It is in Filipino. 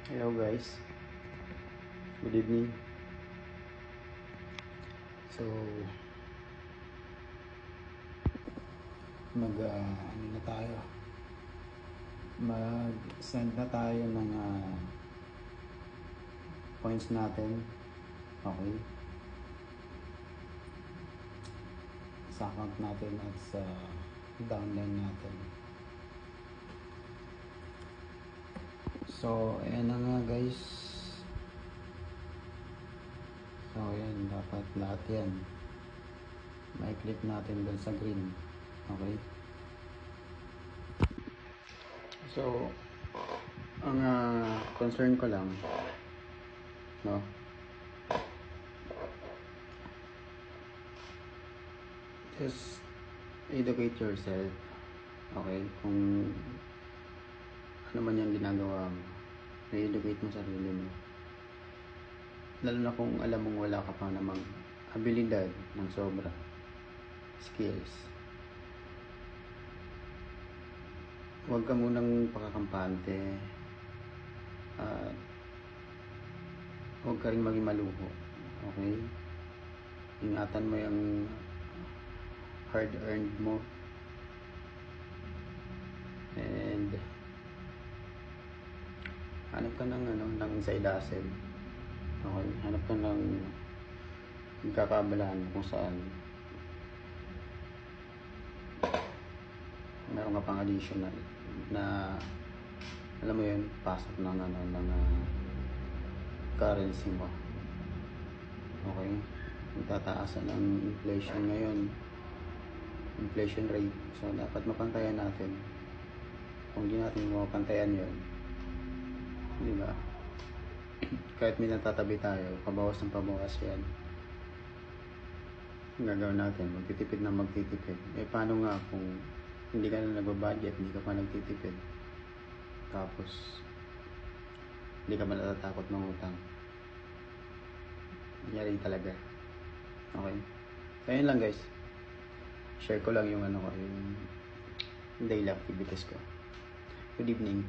Hello guys, good evening. So ano na tayo, mag-send na tayo ng points natin. Okay, sa account natin at sa downline natin. So ayan na nga guys. So ayan, dapat lahat yan may click natin dun sa green. Okay, so ang concern ko lang, no, just educate yourself. Okay, kung ano man yung ginagawa mo, i-educate mo sarili mo, lalo na kung alam mong wala ka pa namang abilidad ng sobra, skills. Huwag ka munang pakakampante at huwag ka rin maging maluho. Okay, ingatan mo yung hard earned mo, and hanap ka ng side hustle. Okay, hanap ka ng magkakabalaan kung saan meron ka pang additional na, alam mo yun, pasok ng currency mo. Okay, magtataasan ang inflation ngayon, inflation rate. So dapat mapantayan natin. Kung di natin mapantayan yun, di ba, kahit may natatabi tayo, pabawas ng pabawas yan. Ang gagawin natin, magtitipid na magtitipid. Paano nga kung hindi ka na nagbabudget, hindi ka pa nagtitipid, tapos hindi ka ba natatakot mangutang? Nangyari talaga. Okay, kaya lang guys, share ko lang yung yung daily activities ko. Good evening.